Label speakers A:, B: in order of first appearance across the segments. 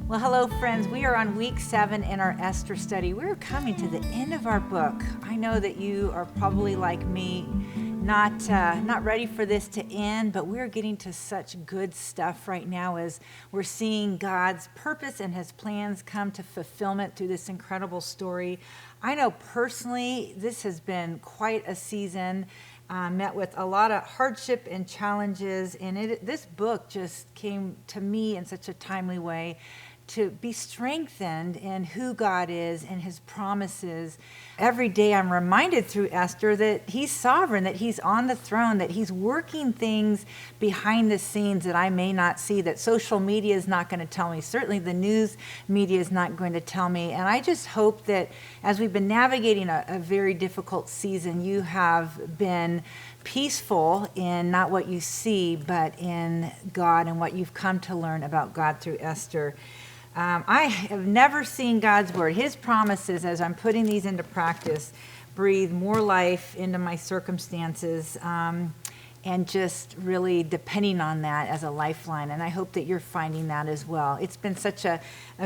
A: Well, hello, friends. We are on week 7 in our Esther study. We're coming to the end of our book. I know that you are probably like me, not ready for this to end, but we're getting to such good stuff right now as we're seeing God's purpose and His plans come to fulfillment through this incredible story. I know personally, this has been quite a season. Met with a lot of hardship and challenges, and this book just came to me in such a timely way to be strengthened in who God is and His promises. Every day I'm reminded through Esther that He's sovereign, that He's on the throne, that He's working things behind the scenes that I may not see, that social media is not going to tell me. Certainly the news media is not going to tell me. And I just hope that as we've been navigating a very difficult season, you have been peaceful in not what you see, but in God and what you've come to learn about God through Esther. I have never seen God's word, His promises, as I'm putting these into practice, breathe more life into my circumstances, and just really depending on that as a lifeline. And I hope that you're finding that as well. It's been such a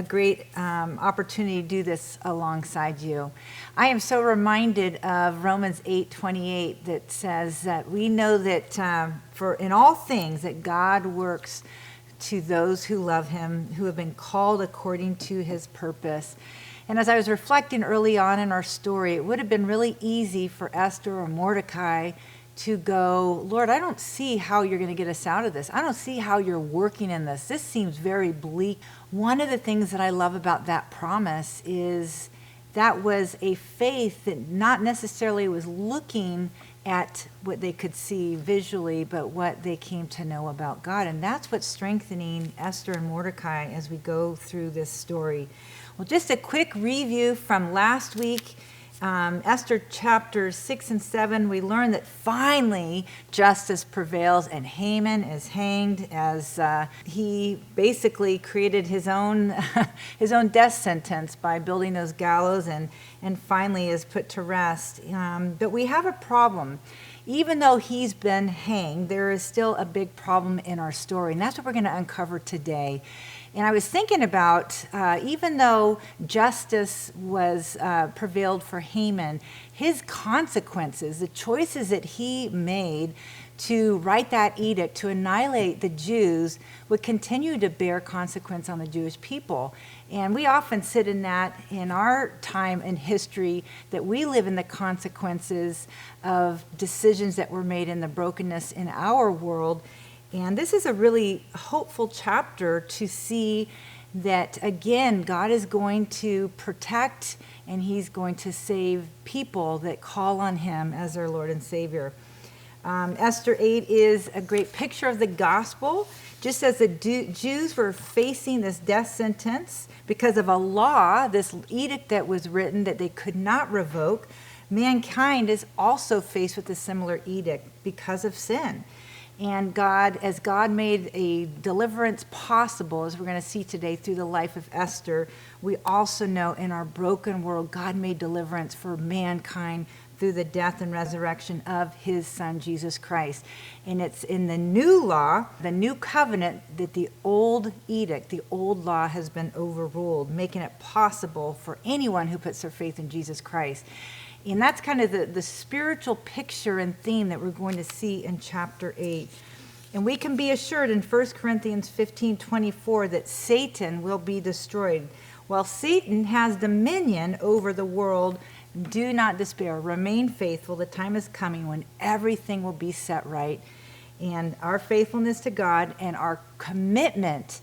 A: great opportunity to do this alongside you. I am so reminded of Romans 8:28 that says that we know that for in all things that God works to those who love Him, who have been called according to His purpose. And as I was reflecting early on in our story, it would have been really easy for Esther or Mordecai to go, Lord, I don't see how you're going to get us out of this. I don't see how you're working in this. This seems very bleak. One of the things that I love about that promise is that was a faith that not necessarily was looking at what they could see visually, but what they came to know about God. And that's what's strengthening Esther and Mordecai as we go through this story. Well, just a quick review from last week. Esther chapters 6 and 7, we learn that finally justice prevails and Haman is hanged as he basically created his own his own death sentence by building those gallows and finally is put to rest. But we have a problem. Even though he's been hanged, there is still a big problem in our story, and that's what we're going to uncover today. And I was thinking about, even though justice was prevailed for Haman, his consequences, the choices that he made to write that edict to annihilate the Jews would continue to bear consequence on the Jewish people. And we often sit in that in our time in history, that we live in the consequences of decisions that were made in the brokenness in our world. And this is a really hopeful chapter to see that, again, God is going to protect and He's going to save people that call on Him as their Lord and Savior. Esther 8 is a great picture of the gospel. Just as the Jews were facing this death sentence because of a law, this edict that was written that they could not revoke, mankind is also faced with a similar edict because of sin. And God, as God made a deliverance possible, as we're going to see today through the life of Esther, we also know in our broken world, God made deliverance for mankind through the death and resurrection of His Son, Jesus Christ. And it's in the new law, the new covenant, that the old edict, the old law has been overruled, making it possible for anyone who puts their faith in Jesus Christ. And that's kind of the spiritual picture and theme that we're going to see in chapter 8. And we can be assured in 1 Corinthians 15:24 that Satan will be destroyed. While Satan has dominion over the world, do not despair. Remain faithful. The time is coming when everything will be set right. And our faithfulness to God and our commitment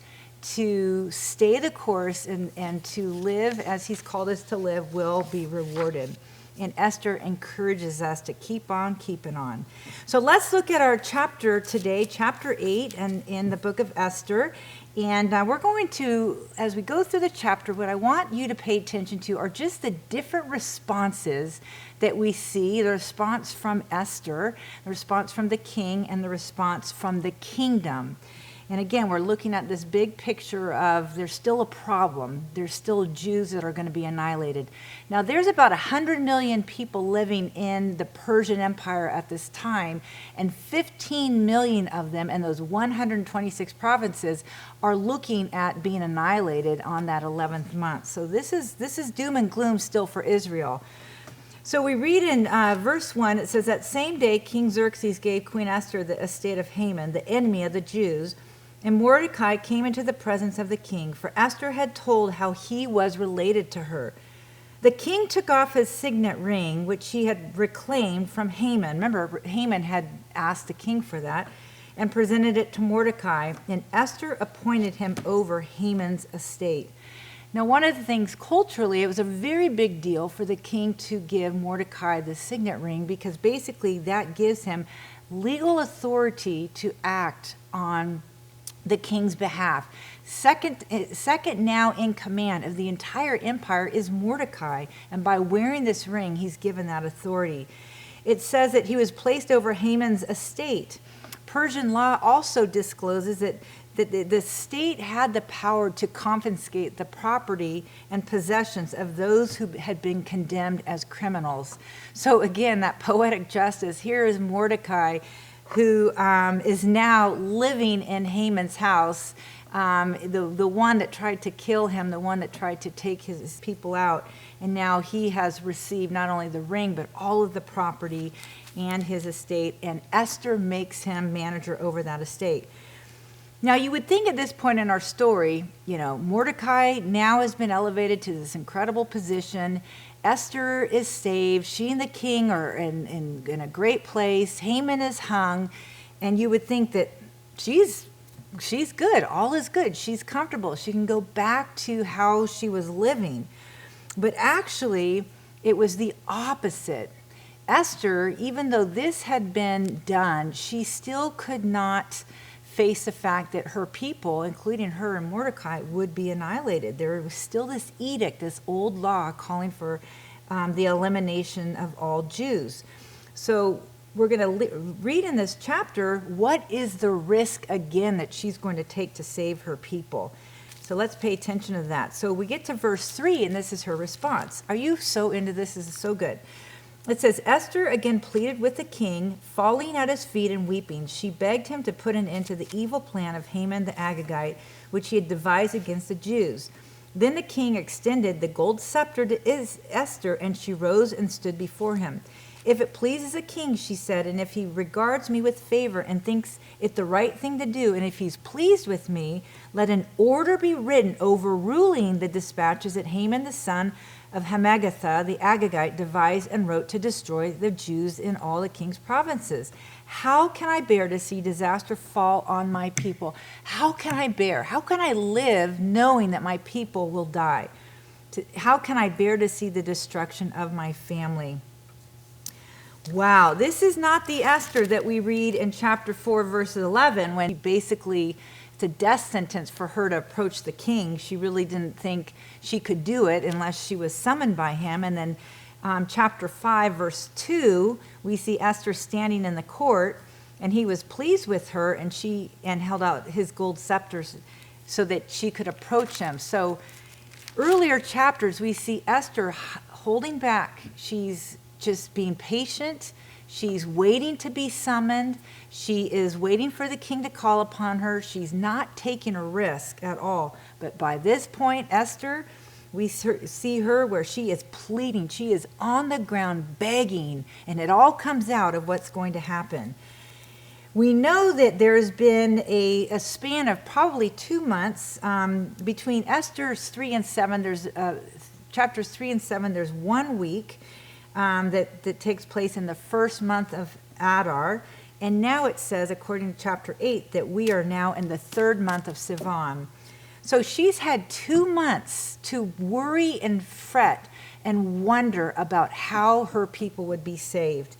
A: to stay the course and to live as He's called us to live will be rewarded. And Esther encourages us to keep on keeping on. So let's look at our chapter today, chapter 8, and in the book of Esther. And we're going to, as we go through the chapter, what I want you to pay attention to are just the different responses that we see, the response from Esther, the response from the king, and the response from the kingdom. And again, we're looking at this big picture of there's still a problem. There's still Jews that are going to be annihilated. Now, there's about 100 million people living in the Persian Empire at this time, and 15 million of them in those 126 provinces are looking at being annihilated on that 11th month. So this is doom and gloom still for Israel. So we read in verse 1, it says, that same day King Xerxes gave Queen Esther the estate of Haman, the enemy of the Jews, and Mordecai came into the presence of the king, for Esther had told how he was related to her. The king took off his signet ring, which he had reclaimed from Haman. Remember, Haman had asked the king for that, and presented it to Mordecai, and Esther appointed him over Haman's estate. Now, one of the things culturally, it was a very big deal for the king to give Mordecai the signet ring, because basically that gives him legal authority to act on the king's behalf. Second now in command of the entire empire is Mordecai, and by wearing this ring, he's given that authority. It says that he was placed over Haman's estate. Persian law also discloses that the state had the power to confiscate the property and possessions of those who had been condemned as criminals. So again, that poetic justice, here is Mordecai, who is now living in Haman's house, the one that tried to kill him, the one that tried to take his people out. And now he has received not only the ring, but all of the property and his estate. And Esther makes him manager over that estate. Now, you would think at this point in our story, Mordecai now has been elevated to this incredible position. Esther is saved. She and the king are in a great place. Haman is hung. And you would think that she's good. All is good. She's comfortable. She can go back to how she was living. But actually, it was the opposite. Esther, even though this had been done, she still could not face the fact that her people, including her and Mordecai, would be annihilated. There was still this edict, this old law calling for the elimination of all Jews. So we're going to read in this chapter, what is the risk again that she's going to take to save her people? So let's pay attention to that. So we get to verse 3, and this is her response. Are you so into this? This is so good. It says, Esther again pleaded with the king, falling at his feet and weeping. She begged him to put an end to the evil plan of Haman the Agagite, which he had devised against the Jews. Then the king extended the gold scepter to Esther, and she rose and stood before him. If it pleases the king, she said, and if he regards me with favor and thinks it the right thing to do, and if he's pleased with me, let an order be written overruling the dispatches that Haman the son of Hammedatha the Agagite devised and wrote to destroy the Jews in all the king's provinces. How can I bear to see disaster fall on my people? How can I bear? How can I live knowing that my people will die? How can I bear to see the destruction of my family? Wow, this is not the Esther that we read in chapter 4, verse 11, when basically it's a death sentence for her to approach the king. She really didn't think she could do it unless she was summoned by him. And then chapter 5, verse 2, we see Esther standing in the court, and he was pleased with her, and held out his gold scepters so that she could approach him. So earlier chapters, we see Esther holding back. She's just being patient. She's waiting to be summoned. She is waiting for the king to call upon her. She's not taking a risk at all. But by this point, Esther, we see her where she is pleading. She is on the ground begging, and it all comes out of what's going to happen. We know that there's been a span of probably 2 months between Esther's 3 and 7. There's chapters 3 and 7. There's 1 week that takes place in the first month of Adar. And now it says, according to chapter 8, that we are now in the 3rd month of Sivan. So she's had 2 months to worry and fret and wonder about how her people would be saved.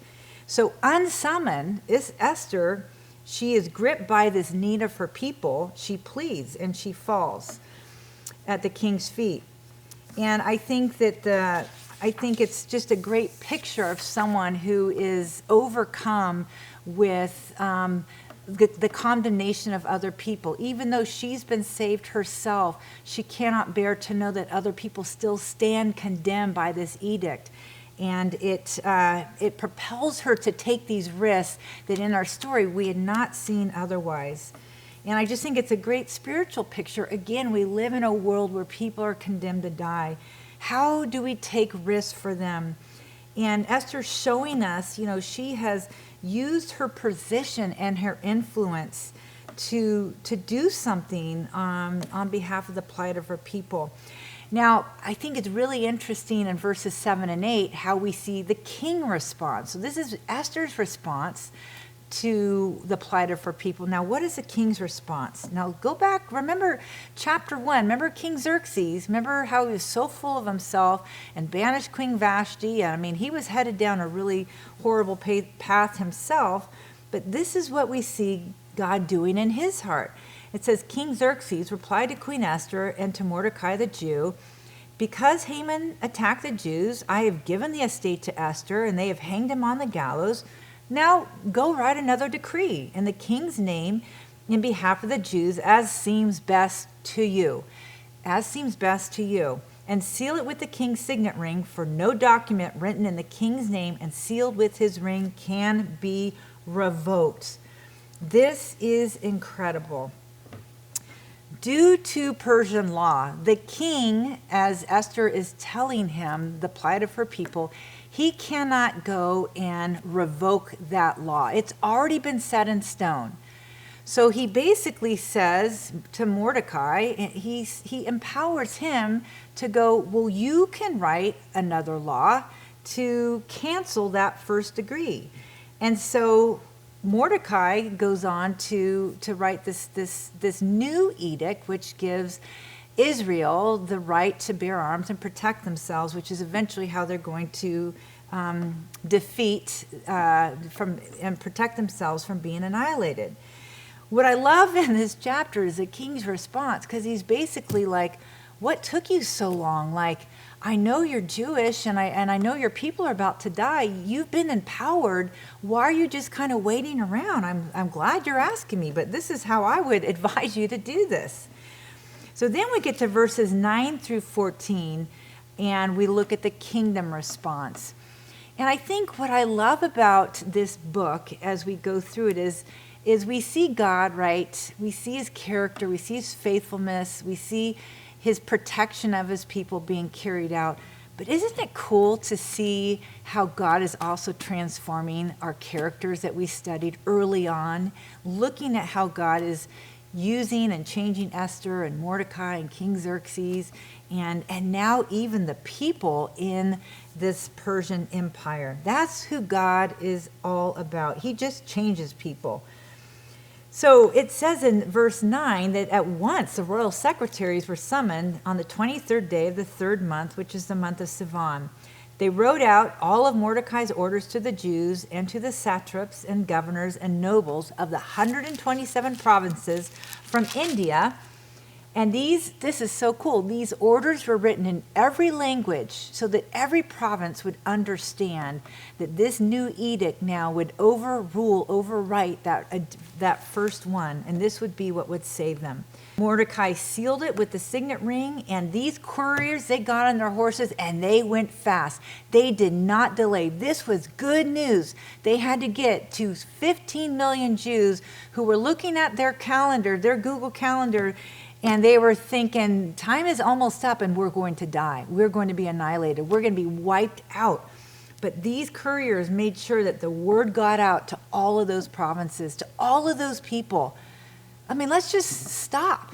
A: So unsummoned, Esther, she is gripped by this need of her people. She pleads and she falls at the king's feet. And I think it's just a great picture of someone who is overcome with the condemnation of other people. Even though she's been saved herself, she cannot bear to know that other people still stand condemned by this edict. And it propels her to take these risks that in our story we had not seen otherwise. And I just think it's a great spiritual picture. Again, we live in a world where people are condemned to die. How do we take risks for them? And Esther's showing us, she has used her position and her influence to do something on behalf of the plight of her people. Now, I think it's really interesting in verses 7 and 8 how we see the king respond. So this is Esther's response to the plight of her people. Now, what is the king's response? Now, go back, remember chapter 1. Remember King Xerxes? Remember how he was so full of himself and banished Queen Vashti? I mean, he was headed down a really horrible path himself. But this is what we see God doing in his heart. It says, King Xerxes replied to Queen Esther and to Mordecai the Jew, because Haman attacked the Jews, I have given the estate to Esther, and they have hanged him on the gallows. Now go write another decree in the king's name in behalf of the Jews, as seems best to you. As seems best to you. And seal it with the king's signet ring, for no document written in the king's name and sealed with his ring can be revoked. This is incredible. Due to Persian law, the king, as Esther is telling him the plight of her people, he cannot go and revoke that law. It's already been set in stone. So he basically says to Mordecai, he empowers him to go, well, you can write another law to cancel that first decree. And so Mordecai goes on to write this new edict, which gives Israel the right to bear arms and protect themselves, which is eventually how they're going to defeat and protect themselves from being annihilated. What I love in this chapter is the king's response, because he's basically like, what took you so long? Like, I know you're Jewish and I know your people are about to die. You've been empowered. Why are you just kind of waiting around? I'm glad you're asking me, but this is how I would advise you to do this. So then we get to verses 9 through 14, and we look at the kingdom response. And I think what I love about this book as we go through it is we see God, right? We see his character, we see his faithfulness, we see his protection of his people being carried out. But isn't it cool to see how God is also transforming our characters that we studied early on, looking at how God is using and changing Esther and Mordecai and King Xerxes and now even the people in this Persian Empire. That's who God is all about. He just changes people. So it says in verse 9 that at once the royal secretaries were summoned on the 23rd day of the third month, which is the month of Sivan. They wrote out all of Mordecai's orders to the Jews and to the satraps and governors and nobles of the 127 provinces from India. And this is so cool. These orders were written in every language so that every province would understand that this new edict now would overwrite that first one, and this would be what would save them. Mordecai sealed it with the signet ring, and these couriers, they got on their horses and they went fast. They did not delay. This was good news. They had to get to 15 million Jews who were looking at their calendar, their Google Calendar, and they were thinking, time is almost up and we're going to die. We're going to be annihilated. We're going to be wiped out. But these couriers made sure that the word got out to all of those provinces, to all of those people. I mean, let's just stop.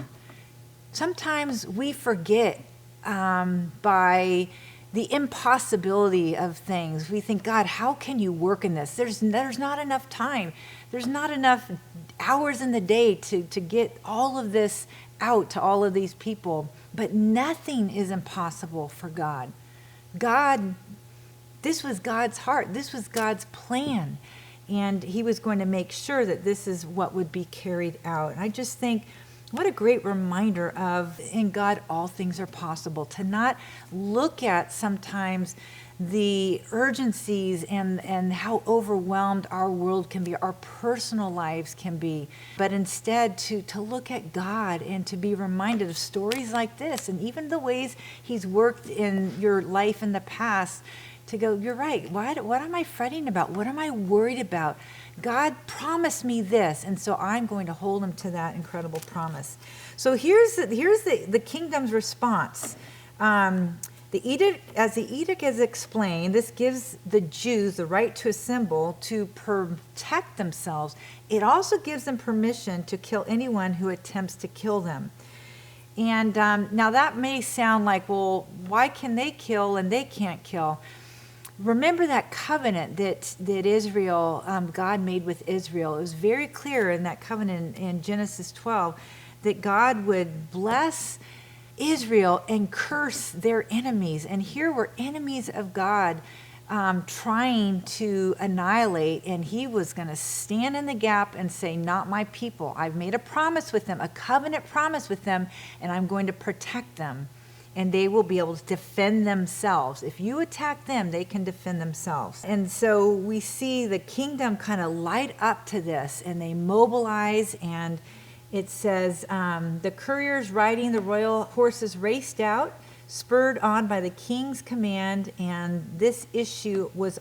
A: Sometimes we forget by the impossibility of things. We think, God, how can you work in this? There's not enough time. There's not enough hours in the day to get all of this out to all of these people. But nothing is impossible for God. This was God's heart. This was God's plan. And he was going to make sure that this is what would be carried out. And I just think, what a great reminder of, in God, all things are possible. To not look at sometimes the urgencies and how overwhelmed our world can be, our personal lives can be, but instead to look at God and to be reminded of stories like this and even the ways he's worked in your life in the past, to go, you're right, what am I fretting about? What am I worried about? God promised me this, and so I'm going to hold him to that incredible promise. So here's the kingdom's response. The edict, as the edict is explained, this gives the Jews the right to assemble to protect themselves. It also gives them permission to kill anyone who attempts to kill them. And now that may sound like, well, why can they kill and they can't kill? Remember that covenant that Israel, God made with Israel. It was very clear in that covenant in Genesis 12 that God would bless Israel and curse their enemies. And here were enemies of God trying to annihilate, and he was going to stand in the gap and say, not my people. I've made a promise with them, a covenant promise with them, and I'm going to protect them. And they will be able to defend themselves. If you attack them, they can defend themselves. And so we see the kingdom kind of light up to this, and they mobilize, and it says, the couriers riding the royal horses raced out, spurred on by the king's command, and this edict was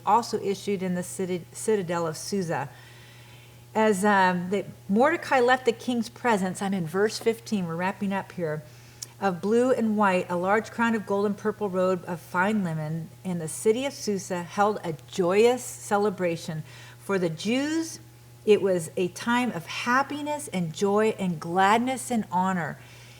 A: also issued in the citadel of Susa. As Mordecai left the king's presence, I'm in verse 15, we're wrapping up here, of blue and white, a large crown of gold and purple robe of fine linen, and the city of Susa held a joyous celebration. For the Jews, it was a time of happiness and joy and gladness and honor.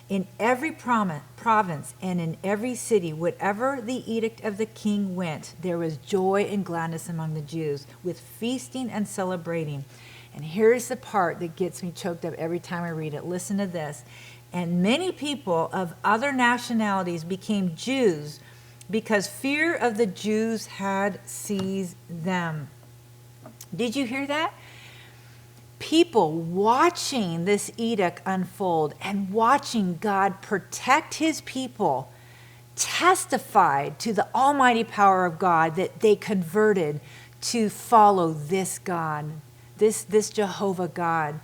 A: In every province and in every city, whatever the edict of the king went, there was joy and gladness among the Jews, with feasting and celebrating. And here's the part that gets me choked up every time I read it. Listen to this. And many people of other nationalities became Jews because fear of the Jews had seized them. Did you hear that? People watching this edict unfold and watching God protect his people testified to the almighty power of God that they converted to follow this God, this Jehovah God.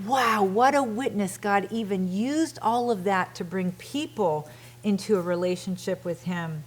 A: Wow, what a witness. God even used all of that to bring people into a relationship with him.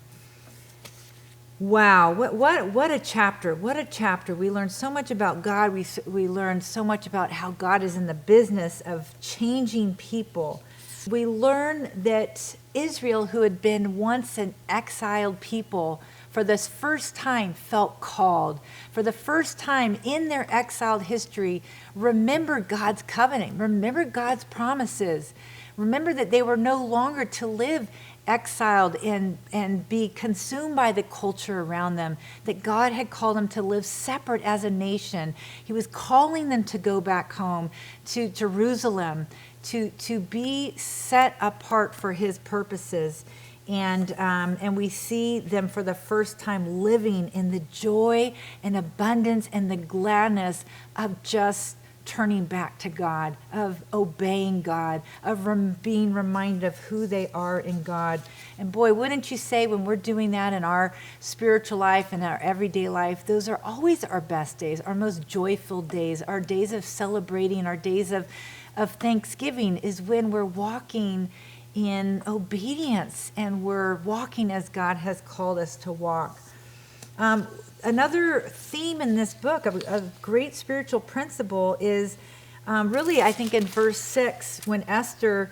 A: Wow, what a chapter. What a chapter. We learned so much about God. We learned so much about how God is in the business of changing people. We learn that Israel, who had been once an exiled people, for the first time felt called. For the first time in their exiled history, remember God's covenant. Remember God's promises. Remember that they were no longer to live exiled and be consumed by the culture around them, that God had called them to live separate as a nation. He was calling them to go back home to Jerusalem, to be set apart for his purposes. And we see them for the first time living in the joy and abundance and the gladness of just turning back to God, of obeying God, of being reminded of who they are in God. And boy, wouldn't you say when we're doing that in our spiritual life and our everyday life, those are always our best days, our most joyful days, our days of celebrating, our days of thanksgiving is when we're walking in obedience and we're walking as God has called us to walk. Another theme in this book of a great spiritual principle is really, I think, in verse 6, when Esther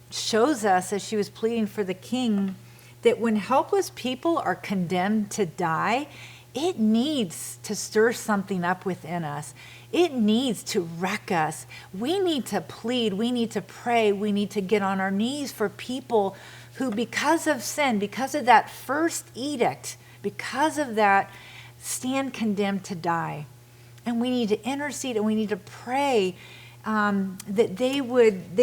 A: shows us, as she was pleading for the king, that when helpless people are condemned to die, it needs to stir something up within us. It needs to wreck us. We need to plead. We need to pray. We need to get on our knees for people who, because of sin, because of that first edict, because of that, stand condemned to die. And we need to intercede and we need to pray that they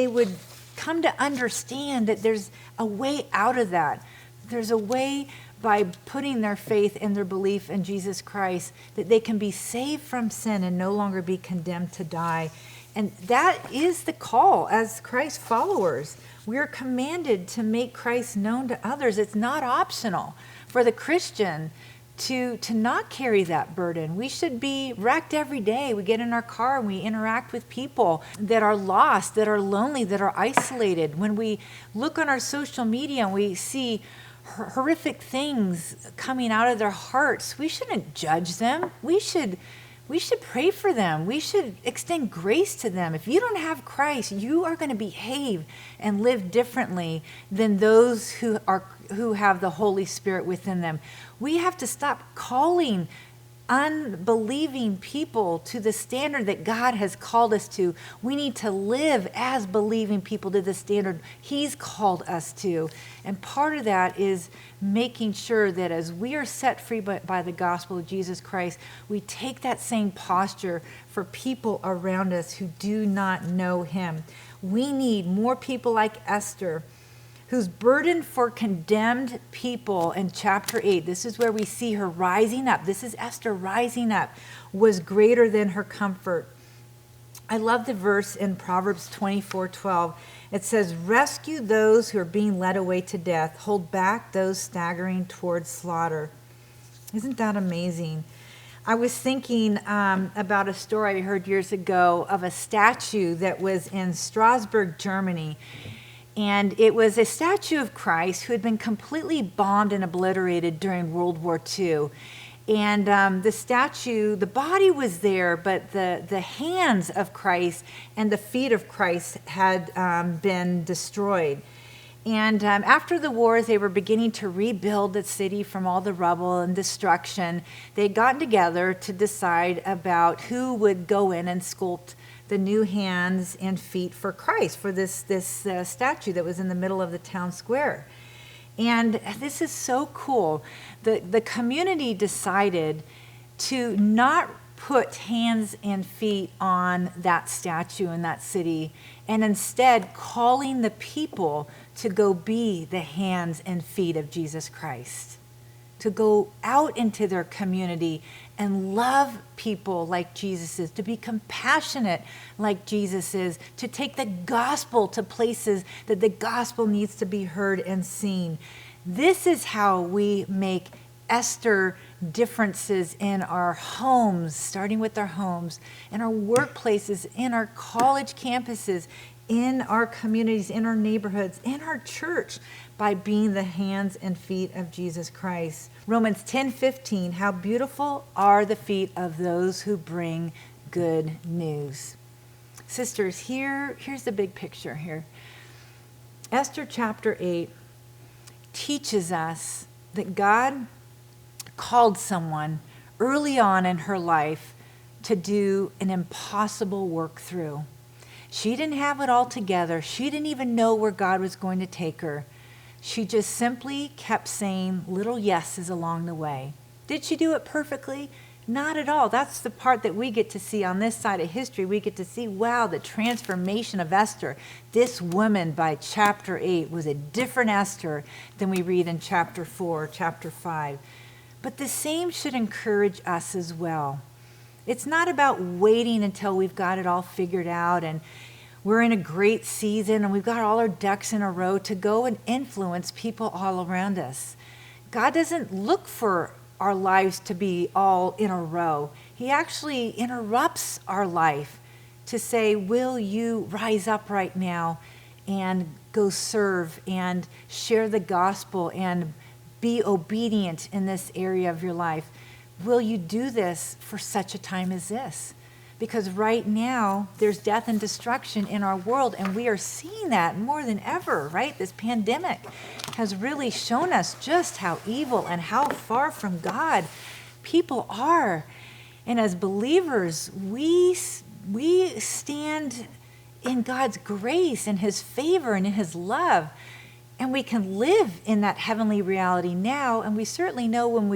A: would come to understand that there's a way out of that. There's a way by putting their faith and their belief in Jesus Christ that they can be saved from sin and no longer be condemned to die. And that is the call as Christ followers. We are commanded to make Christ known to others. It's not optional. for the Christian to not carry that burden. We should be wrecked every day. We get in our car and we interact with people that are lost, that are lonely, that are isolated. When we look on our social media and we see horrific things coming out of their hearts, we shouldn't judge them. We should pray for them. We should extend grace to them. If you don't have Christ, you are going to behave and live differently than those who have the Holy Spirit within them. We have to stop calling unbelieving people to the standard that God has called us to. We need to live as believing people to the standard He's called us to. And part of that is making sure that as we are set free by the gospel of Jesus Christ, we take that same posture for people around us who do not know Him. We need more people like Esther, whose burden for condemned people in chapter 8, this is where we see her rising up. This is Esther rising up, was greater than her comfort. I love the verse in Proverbs 24:12. It says, rescue those who are being led away to death. Hold back those staggering towards slaughter. Isn't that amazing? I was thinking about a story I heard years ago of a statue that was in Strasbourg, Germany. And it was a statue of Christ who had been completely bombed and obliterated during World War II. And the statue, the body was there, but the hands of Christ and the feet of Christ had been destroyed. And after the war, as they were beginning to rebuild the city from all the rubble and destruction, they had gotten together to decide about who would go in and sculpt the new hands and feet for Christ, for this statue that was in the middle of the town square. And this is so cool. The community decided to not put hands and feet on that statue in that city, and instead calling the people to go be the hands and feet of Jesus Christ, to go out into their community and love people like Jesus is, to be compassionate like Jesus is, to take the gospel to places that the gospel needs to be heard and seen. This is how we make Esther differences in our homes, starting with our homes, in our workplaces, in our college campuses, in our communities, in our neighborhoods, in our church, by being the hands and feet of Jesus Christ. Romans 10:15, how beautiful are the feet of those who bring good news. Sisters, here's the big picture here. Esther chapter 8 teaches us that God called someone early on in her life to do an impossible work through. She didn't have it all together. She didn't even know where God was going to take her. She just simply kept saying little yeses along the way. Did she do it perfectly? Not at all. That's the part that we get to see on this side of history. We get to see, wow, the transformation of Esther. This woman by chapter 8 was a different Esther than we read in chapter 4, chapter 5. But the same should encourage us as well. It's not about waiting until we've got it all figured out and we're in a great season and we've got all our ducks in a row to go and influence people all around us. God doesn't look for our lives to be all in a row. He actually interrupts our life to say, will you rise up right now and go serve and share the gospel and be obedient in this area of your life? Will you do this for such a time as this? Because right now, there's death and destruction in our world, and we are seeing that more than ever, right? This pandemic has really shown us just how evil and how far from God people are. And as believers, we stand in God's grace and His favor and in His love. And we can live in that heavenly reality now, and we certainly know when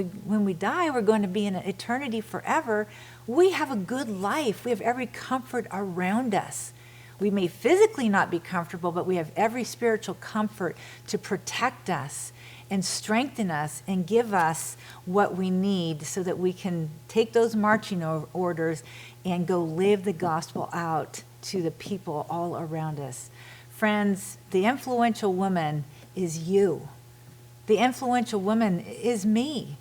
A: we die, we're going to be in eternity forever. We have a good life. We have every comfort around us. We may physically not be comfortable, but we have every spiritual comfort to protect us and strengthen us and give us what we need so that we can take those marching orders and go live the gospel out to the people all around us. Friends, the influential woman is you. The influential woman is me.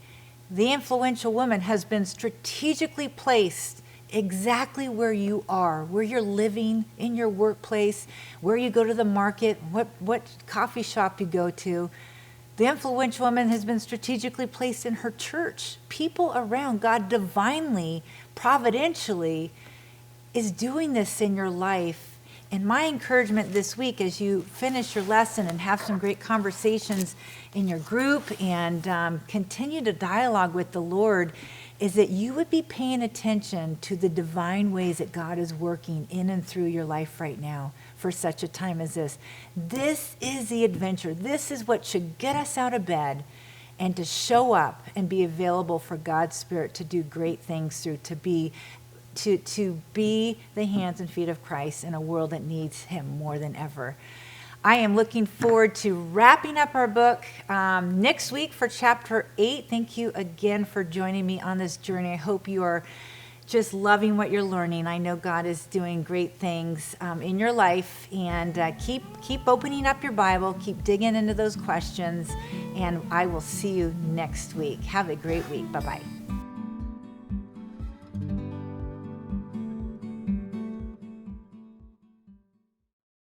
A: The influential woman has been strategically placed exactly where you are, where you're living, in your workplace, where you go to the market, what coffee shop you go to. The influential woman has been strategically placed in her church. People around, God divinely, providentially is doing this in your life. And my encouragement this week as you finish your lesson and have some great conversations in your group and continue to dialogue with the Lord is that you would be paying attention to the divine ways that God is working in and through your life right now for such a time as this. This is the adventure. This is what should get us out of bed and to show up and be available for God's Spirit to do great things through, to be the hands and feet of Christ in a world that needs him more than ever. I am looking forward to wrapping up our book next week for chapter 8. Thank you again for joining me on this journey. I hope you are just loving what you're learning. I know God is doing great things in your life, and keep opening up your Bible, keep digging into those questions, and I will see you next week. Have a great week. Bye-bye.